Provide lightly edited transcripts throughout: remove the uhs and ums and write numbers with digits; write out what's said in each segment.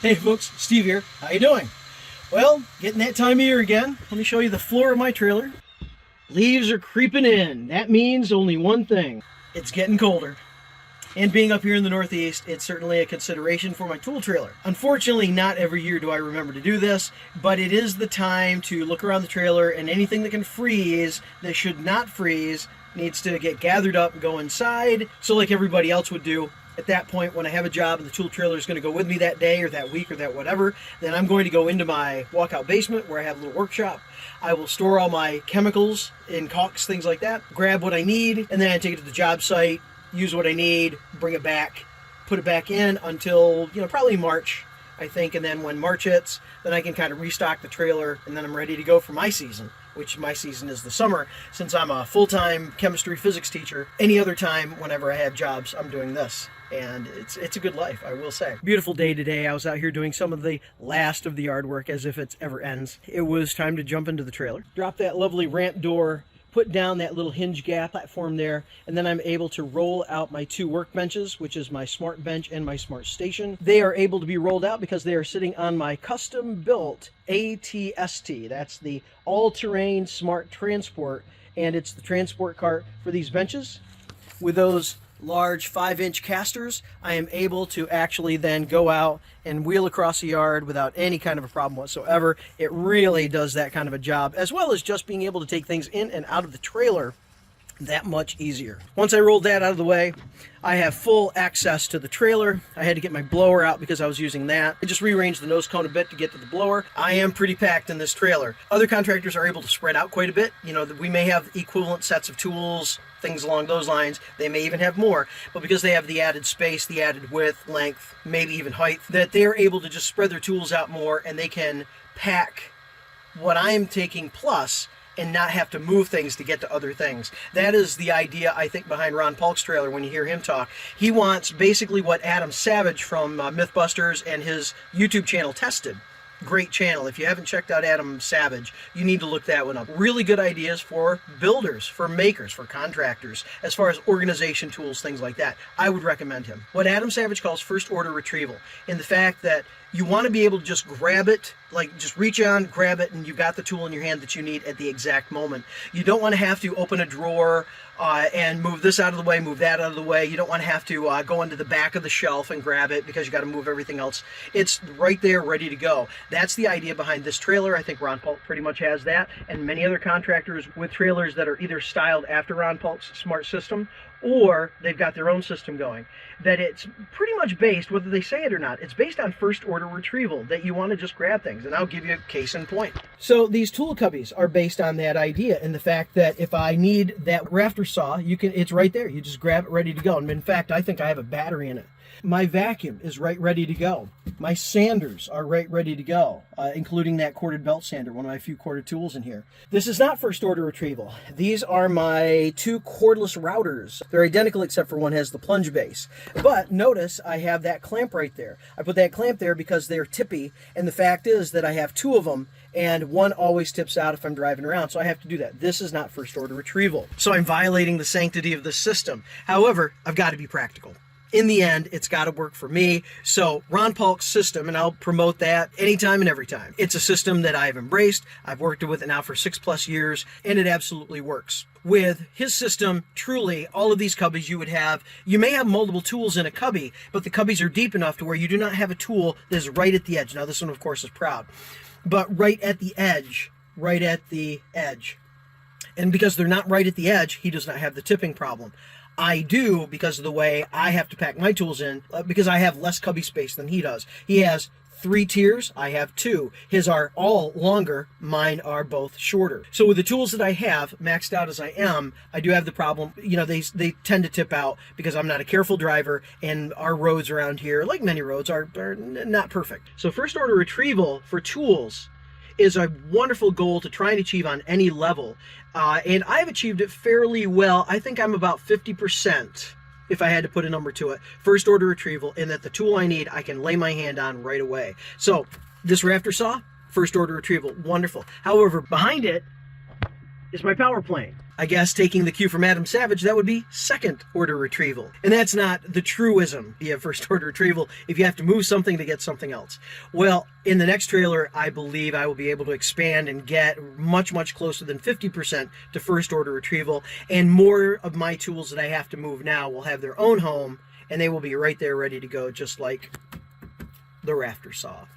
Hey folks, Steve here. How you doing? Well, getting that time of year again. Let me show you the floor of my trailer. Leaves are creeping in. That means only one thing. It's getting colder. And being up here in the Northeast, it's certainly a consideration for my tool trailer. Unfortunately, not every year do I remember to do this, but it is the time to look around the trailer, and anything that can freeze, that should not freeze, needs to get gathered up and go inside. So like everybody else would do, at that point, when I have a job and the tool trailer is going to go with me that day or that week or that whatever, then I'm going to go into my walkout basement where I have a little workshop. I will store all my chemicals in caulks, things like that, grab what I need, and then I take it to the job site, use what I need, bring it back, put it back in until, probably March, I think. And then when March hits, then I can kind of restock the trailer, and then I'm ready to go for my season, which my season is the summer. Since I'm a full-time chemistry physics teacher, any other time, whenever I have jobs, I'm doing this. And it's a good life, I will say. Beautiful day today. I was out here doing some of the last of the yard work, as if it ever ends. It was time to jump into the trailer. Drop that lovely ramp door, put down that little hinge gap platform there, and then I'm able to roll out my two workbenches, which is my SMART bench and my SMART station. They are able to be rolled out because they are sitting on my custom-built ATST. That's the all-terrain SMART transport, and it's the transport cart for these benches. With those large 5-inch casters, I am able to actually then go out and wheel across the yard without any kind of a problem whatsoever. It really does that kind of a job, as well as just being able to take things in and out of the trailer that much easier. Once I rolled that out of the way, I have full access to the trailer. I had to get my blower out because I was using that. I just rearranged the nose cone a bit to get to the blower. I am pretty packed in this trailer. Other contractors are able to spread out quite a bit. We may have equivalent sets of tools, things along those lines. They may even have more, but because they have the added space, the added width, length, maybe even height, that they're able to just spread their tools out more, and they can pack what I am taking plus and not have to move things to get to other things. That is the idea, I think, behind Ron Paulk's trailer when you hear him talk. He wants basically what Adam Savage from Mythbusters and his YouTube channel tested. Great channel. If you haven't checked out Adam Savage, you need to look that one up. Really good ideas for builders, for makers, for contractors, as far as organization tools, things like that. I would recommend him. What Adam Savage calls first order retrieval, in the fact that you want to be able to just grab it, like just reach on, grab it, and you got the tool in your hand that you need at the exact moment. You don't want to have to open a drawer and move this out of the way, move that out of the way. You don't want to have to go into the back of the shelf and grab it because you got to move everything else. It's right there, ready to go. That's the idea behind this trailer. I think Ron Paulk pretty much has that, and many other contractors with trailers that are either styled after Ron Paulk's SMART system, or they've got their own system going, that it's pretty much based, whether they say it or not, it's based on first order retrieval, that you want to just grab things. And I'll give you a case in point. So these tool cubbies are based on that idea, and the fact that if I need that rafter saw, it's right there. You just grab it, ready to go. And in fact, I think I have a battery in it. My vacuum is right ready to go. My sanders are right ready to go, including that corded belt sander, one of my few corded tools in here. This is not first order retrieval. These are my two cordless routers. They're identical except for one has the plunge base. But notice I have that clamp right there. I put that clamp there because they're tippy, and the fact is that I have two of them, and one always tips out if I'm driving around, so I have to do that. This is not first order retrieval. So I'm violating the sanctity of the system. However, I've got to be practical. In the end, it's got to work for me. So Ron Paulk's system, and I'll promote that anytime and every time. It's a system that I've embraced. I've worked with it now for 6+ years, and it absolutely works. With his system, truly, all of these cubbies you may have multiple tools in a cubby, but the cubbies are deep enough to where you do not have a tool that is right at the edge. Now, this one, of course, is proud, but right at the edge, right at the edge. And because they're not right at the edge, he does not have the tipping problem. I do, because of the way I have to pack my tools in, because I have less cubby space than he does. He has 3 tiers, I have 2. His are all longer, mine are both shorter. So with the tools that I have, maxed out as I am, I do have the problem, they tend to tip out because I'm not a careful driver, and our roads around here, like many roads, are not perfect. So first order retrieval for tools is a wonderful goal to try and achieve on any level. And I've achieved it fairly well. I think I'm about 50%, if I had to put a number to it, first order retrieval, in that the tool I need, I can lay my hand on right away. So this rafter saw, first order retrieval, wonderful. However, behind it is my power plane. I guess taking the cue from Adam Savage, that would be second order retrieval. And that's not the truism. You have first order retrieval if you have to move something to get something else. Well, in the next trailer, I believe I will be able to expand and get much, much closer than 50% to first order retrieval. And more of my tools that I have to move now will have their own home, and they will be right there ready to go, just like the rafter saw.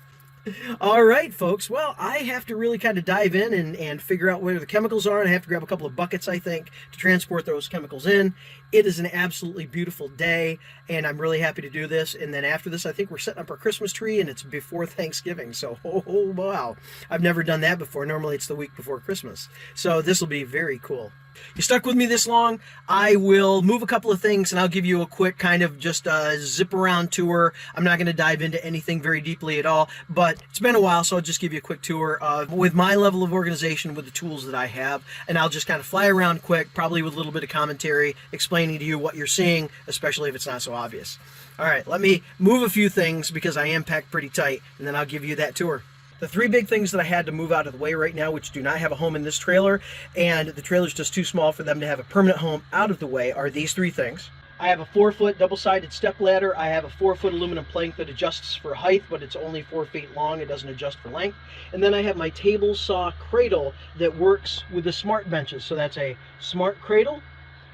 All right, folks. Well, I have to really kind of dive in and figure out where the chemicals are, and I have to grab a couple of buckets, I think, to transport those chemicals in. It is an absolutely beautiful day, and I'm really happy to do this. And then after this, I think we're setting up our Christmas tree, and it's before Thanksgiving. So, oh wow. I've never done that before. Normally, it's the week before Christmas. So this will be very cool. You stuck with me this long, I will move a couple of things and I'll give you a quick kind of just zip around tour. I'm not going to dive into anything very deeply at all, but it's been a while, so I'll just give you a quick tour with my level of organization with the tools that I have, and I'll just kind of fly around quick, probably with a little bit of commentary, explaining to you what you're seeing, especially if it's not so obvious. All right, let me move a few things because I am packed pretty tight, and then I'll give you that tour. The three big things that I had to move out of the way right now, which do not have a home in this trailer, and the trailer's just too small for them to have a permanent home out of the way, are these three things. I have a 4-foot double-sided step ladder. I have a 4-foot aluminum plank that adjusts for height, but it's only 4 feet long. It doesn't adjust for length. And then I have my table saw cradle that works with the SMART benches. So that's a SMART cradle,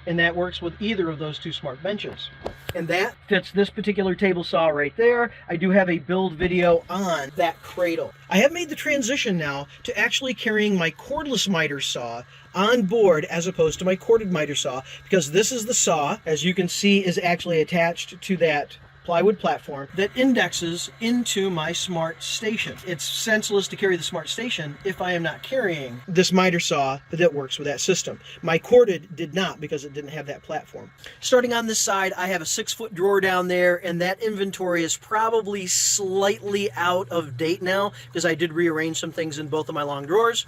and that works with either of those two SMART benches. And that fits this particular table saw right there. I do have a build video on that cradle. I have made the transition now to actually carrying my cordless miter saw on board as opposed to my corded miter saw, because this is the saw, as you can see, is actually attached to that plywood platform that indexes into my SMART station. It's senseless to carry the SMART station if I am not carrying this miter saw that works with that system. My corded did not, because it didn't have that platform. Starting on this side, I have a 6-foot drawer down there, and that inventory is probably slightly out of date now because I did rearrange some things in both of my long drawers.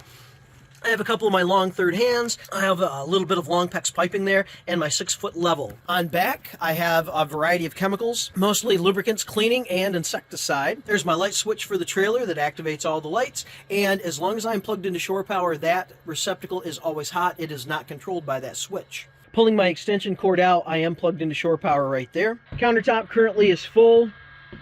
I have a couple of my long third hands. I have a little bit of long PEX piping there, and my 6-foot level. On back, I have a variety of chemicals, mostly lubricants, cleaning, and insecticide. There's my light switch for the trailer that activates all the lights, and as long as I'm plugged into shore power, that receptacle is always hot. It is not controlled by that switch. Pulling my extension cord out, I am plugged into shore power right there. Countertop currently is full.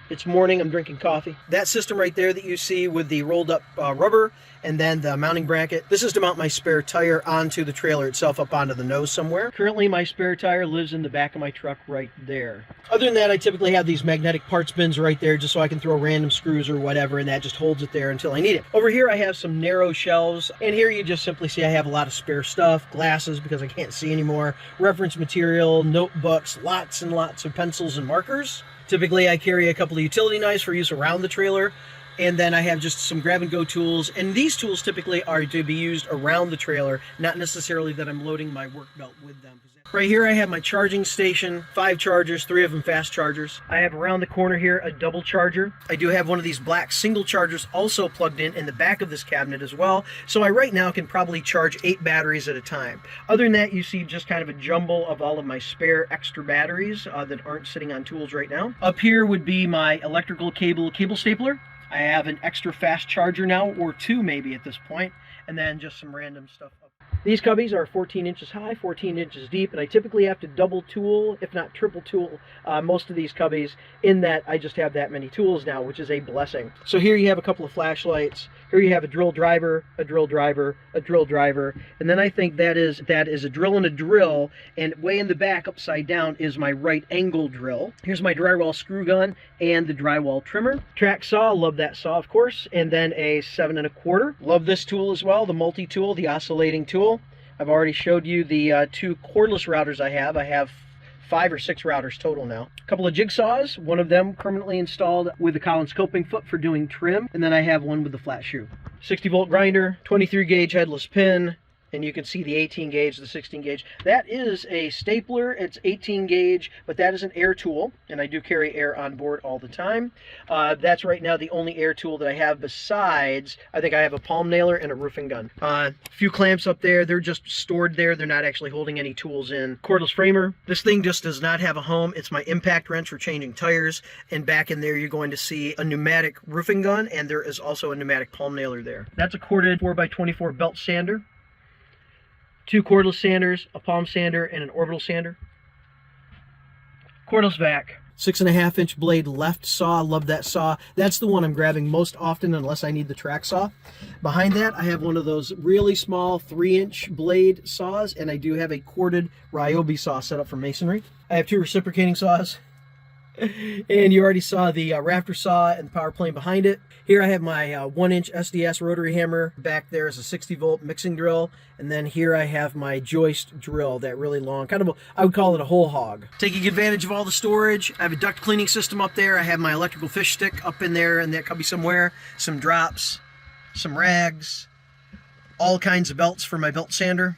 It's morning, I'm drinking coffee. That system right there that you see with the rolled up rubber and then the mounting bracket, this is to mount my spare tire onto the trailer itself, up onto the nose somewhere. Currently my spare tire lives in the back of my truck right there. Other than that, I typically have these magnetic parts bins right there just so I can throw random screws or whatever, and that just holds it there until I need it. Over here I have some narrow shelves, and here you just simply see I have a lot of spare stuff, glasses because I can't see anymore, reference material, notebooks, lots and lots of pencils and markers. Typically, I carry a couple of utility knives for use around the trailer, and then I have just some grab-and-go tools, and these tools typically are to be used around the trailer, not necessarily that I'm loading my work belt with them. Right here I have my charging station, 5 chargers, 3 of them fast chargers. I have around the corner here a double charger. I do have one of these black single chargers also plugged in the back of this cabinet as well, so I right now can probably charge 8 batteries at a time. Other than that, you see just kind of a jumble of all of my spare extra batteries that aren't sitting on tools right now. Up here would be my electrical cable stapler. I have an extra fast charger now, or 2 maybe at this point, and then just some random stuff up. These cubbies are 14 inches high, 14 inches deep, and I typically have to double tool, if not triple tool, most of these cubbies, in that I just have that many tools now, which is a blessing. So here you have a couple of flashlights. Here you have a drill driver, a drill driver, a drill driver, and then I think that is a drill and a drill, and way in the back, upside down, is my right angle drill. Here's my drywall screw gun and the drywall trimmer. Track saw, love that saw, of course, and then a 7 1/4. Love this tool as well, the multi-tool, the oscillating tool. I've already showed you the 2 cordless routers I have. I have 5 or 6 routers total now. A couple of jigsaws, one of them permanently installed with the Collins coping foot for doing trim, and then I have one with the flat shoe. 60-volt grinder, 23 gauge headless pin, and you can see the 18 gauge, the 16 gauge. That is a stapler. It's 18 gauge, but that is an air tool, and I do carry air on board all the time. That's right now the only air tool that I have besides, I think I have a palm nailer and a roofing gun. A few clamps up there. They're just stored there. They're not actually holding any tools in. Cordless framer. This thing just does not have a home. It's my impact wrench for changing tires, and back in there you're going to see a pneumatic roofing gun, and there is also a pneumatic palm nailer there. That's a corded 4x24 belt sander. 2 cordless sanders, a palm sander, and an orbital sander. Cordless vac. 6.5-inch blade left saw. Love that saw. That's the one I'm grabbing most often unless I need the track saw. Behind that, I have one of those really small 3-inch blade saws, and I do have a corded Ryobi saw set up for masonry. I have 2 reciprocating saws. And you already saw the rafter saw and the power plane behind it. Here I have my 1-inch SDS rotary hammer. Back there is a 60-volt mixing drill. And then here I have my joist drill, that really long, kind of, I would call it a whole hog. Taking advantage of all the storage, I have a duct cleaning system up there. I have my electrical fish stick up in there in that cubby somewhere. Some drops, some rags, all kinds of belts for my belt sander.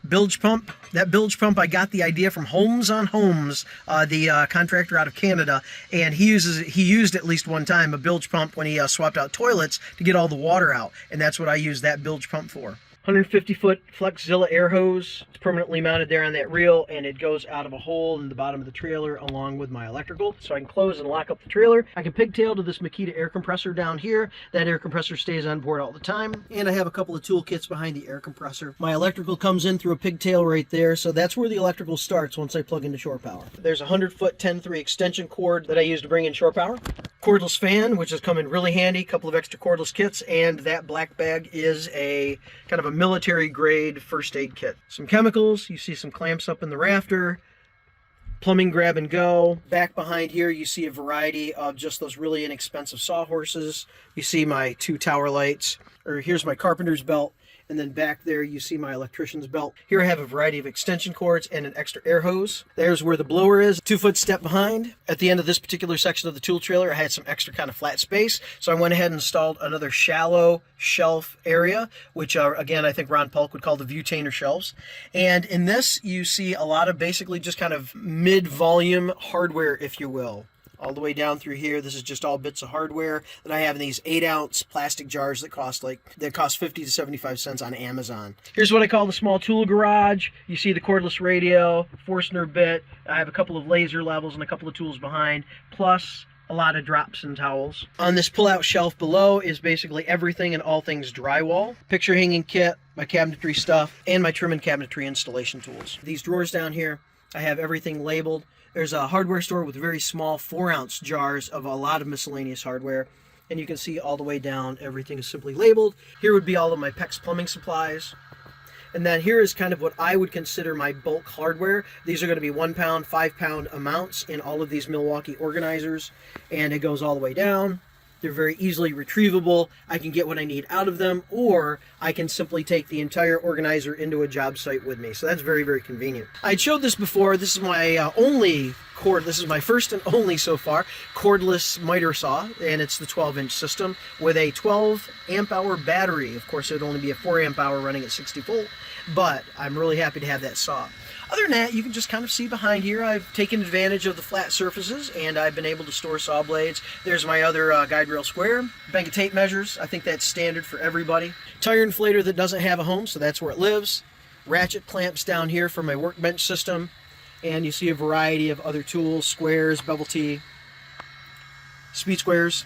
Bilge pump. That bilge pump, I got the idea from Homes on Homes, the contractor out of Canada, and he used at least one time a bilge pump when he swapped out toilets to get all the water out, and that's what I use that bilge pump for. 150-foot Flexzilla air hose. It's permanently mounted there on that reel, and it goes out of a hole in the bottom of the trailer along with my electrical, so I can close and lock up the trailer. I can pigtail to this Makita air compressor down here. That air compressor stays on board all the time, and I have a couple of tool kits behind the air compressor. My electrical comes in through a pigtail right there, so that's where the electrical starts once I plug into shore power. There's a 100-foot 10-3 extension cord that I use to bring in shore power. Cordless fan, which has come in really handy, a couple of extra cordless kits, and that black bag is a kind of a military grade first aid kit. Some chemicals, you see some clamps up in the rafter, plumbing grab and go. Back behind here you see a variety of just those really inexpensive sawhorses. You see my 2 tower lights, or here's my carpenter's belt. And then back there you see my electrician's belt. Here I have a variety of extension cords and an extra air hose. There's where the blower is, 2-foot step behind. At the end of this particular section of the tool trailer, I had some extra kind of flat space, so I went ahead and installed another shallow shelf area, which again I think Ron Paulk would call the Vutainer shelves. And in this you see a lot of basically just kind of mid-volume hardware, if you will. All the way down through here, this is just all bits of hardware that I have in these 8-ounce plastic jars that cost 50 to 75 cents on Amazon. Here's what I call the small tool garage. You see the cordless radio, Forstner bit. I have a couple of laser levels and a couple of tools behind, plus a lot of drops and towels. On this pull-out shelf below is basically everything and all things drywall, picture hanging kit, my cabinetry stuff, and my trim and cabinetry installation tools. These drawers down here, I have everything labeled. There's a hardware store with very small 4-ounce jars of a lot of miscellaneous hardware, and you can see all the way down everything is simply labeled. Here would be all of my PEX plumbing supplies, and then here is kind of what I would consider my bulk hardware. These are going to be 1-pound, 5-pound amounts in all of these Milwaukee organizers, and it goes all the way down. They're very easily retrievable. I can get what I need out of them, or I can simply take the entire organizer into a job site with me. So that's very, very convenient. I showed this before. This is my this is my first and only so far cordless miter saw, and it's the 12-inch system with a 12 amp hour battery. Of course, it would only be a 4 amp hour running at 60 volt, but I'm really happy to have that saw. Other than that, you can just kind of see behind here, I've taken advantage of the flat surfaces, and I've been able to store saw blades. There's my other guide rail square. Bank of tape measures. I think that's standard for everybody. Tire inflator that doesn't have a home, so that's where it lives. Ratchet clamps down here for my workbench system. And you see a variety of other tools, squares, bevel tee, speed squares.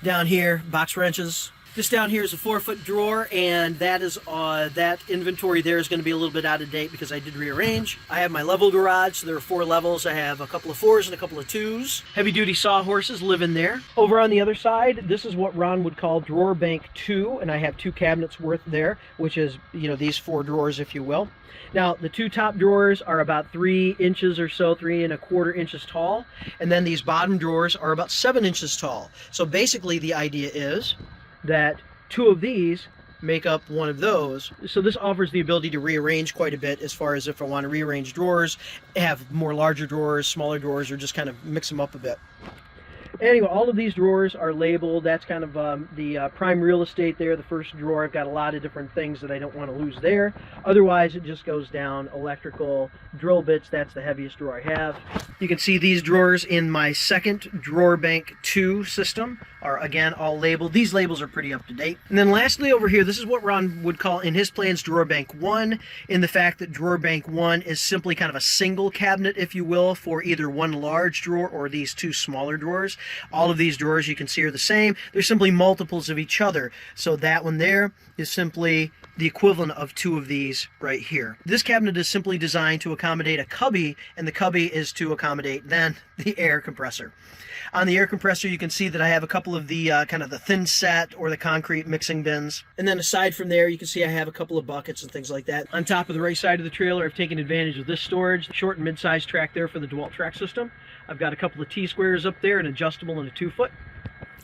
Down here, box wrenches. This down here is a 4-foot drawer, and that is that inventory there is going to be a little bit out of date because I did rearrange. I have my level garage, so there are 4 levels. I have a couple of 4s and a couple of 2s. Heavy-duty sawhorses live in there. Over on the other side, this is what Ron would call drawer bank 2, and I have 2 cabinets worth there, which is, you know, these 4 drawers, if you will. Now, the 2 top drawers are about 3 inches or so, 3¼ inches tall, and then these bottom drawers are about 7 inches tall. So basically, the idea is that 2 of these make up one of those. So this offers the ability to rearrange quite a bit as far as if I want to rearrange drawers, have more larger drawers, smaller drawers, or just kind of mix them up a bit. Anyway, all of these drawers are labeled. That's kind of the prime real estate there. The first drawer, I've got a lot of different things that I don't want to lose there. Otherwise, it just goes down electrical drill bits. That's the heaviest drawer I have. You can see these drawers in my second drawer bank 2 system, are, again, all labeled. These labels are pretty up to date. And then lastly over here, this is what Ron would call in his plans drawer bank 1, in the fact that drawer bank 1 is simply kind of a single cabinet, if you will, for either one large drawer or these two smaller drawers. All of these drawers you can see are the same. They're simply multiples of each other. So that one there is simply the equivalent of two of these right here. This cabinet is simply designed to accommodate a cubby, and the cubby is to accommodate then the air compressor. On the air compressor, you can see that I have a couple of the kind of the thin set or the concrete mixing bins. And then aside from there, you can see I have a couple of buckets and things like that. On top of the right side of the trailer, I've taken advantage of this storage, short and mid-size track there for the DeWalt track system. I've got a couple of T-squares up there, an adjustable and a 2-foot.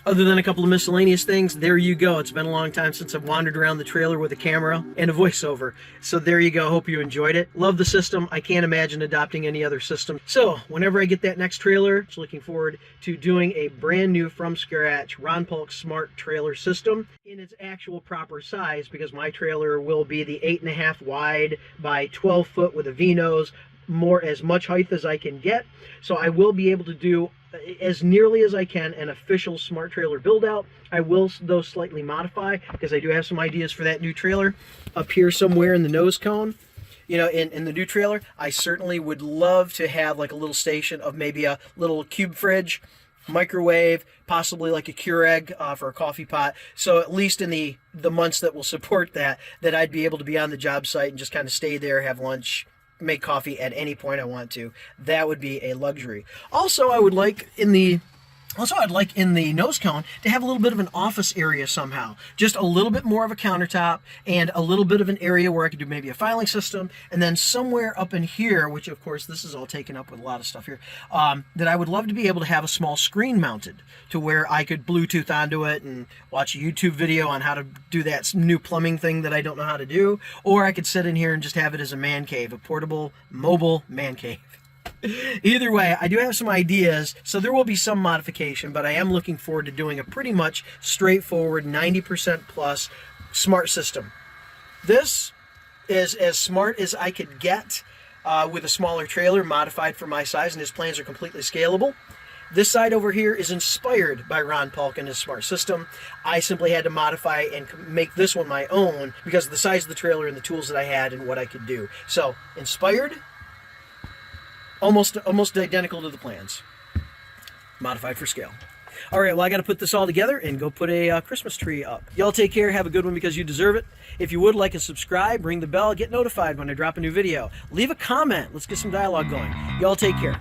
Other than a couple of miscellaneous things, there you go. It's been a long time since I've wandered around the trailer with a camera and a voiceover. So there you go. Hope you enjoyed it. Love the system. I can't imagine adopting any other system. So whenever I get that next trailer, just looking forward to doing a brand new from scratch Ron Paulk SMART trailer system in its actual proper size, because my trailer will be the 8.5 wide by 12 foot with a V-nose, as much height as I can get. So I will be able to do as nearly as I can an official SMART trailer build out. I will, though, slightly modify, because I do have some ideas for that new trailer up here somewhere in the nose cone. You know, in the new trailer, I certainly would love to have like a little station of maybe a little cube fridge, microwave, possibly like a Keurig for a coffee pot. So at least in the months that will support that I'd be able to be on the job site and just kind of stay there, have lunch, make coffee at any point I want to. That would be a luxury. Also, I'd like in the nose cone to have a little bit of an office area somehow. Just a little bit more of a countertop and a little bit of an area where I could do maybe a filing system, and then somewhere up in here, which of course this is all taken up with a lot of stuff here, that I would love to be able to have a small screen mounted to where I could Bluetooth onto it and watch a YouTube video on how to do that new plumbing thing that I don't know how to do, or I could sit in here and just have it as a man cave, a portable, mobile man cave. Either way, I do have some ideas, so there will be some modification, but I am looking forward to doing a pretty much straightforward 90% plus SMART system. This is as smart as I could get with a smaller trailer modified for my size, and his plans are completely scalable. This side over here is inspired by Ron Paulk and his SMART system. I simply had to modify and make this one my own because of the size of the trailer and the tools that I had and what I could do. So, inspired, almost identical to the plans, modified for scale. All right, well, I got to put this all together and go put a Christmas tree up. Y'all take care. Have a good one, because you deserve it. If you would, like and subscribe, ring the bell, get notified when I drop a new video. Leave a comment. Let's get some dialogue going. Y'all take care.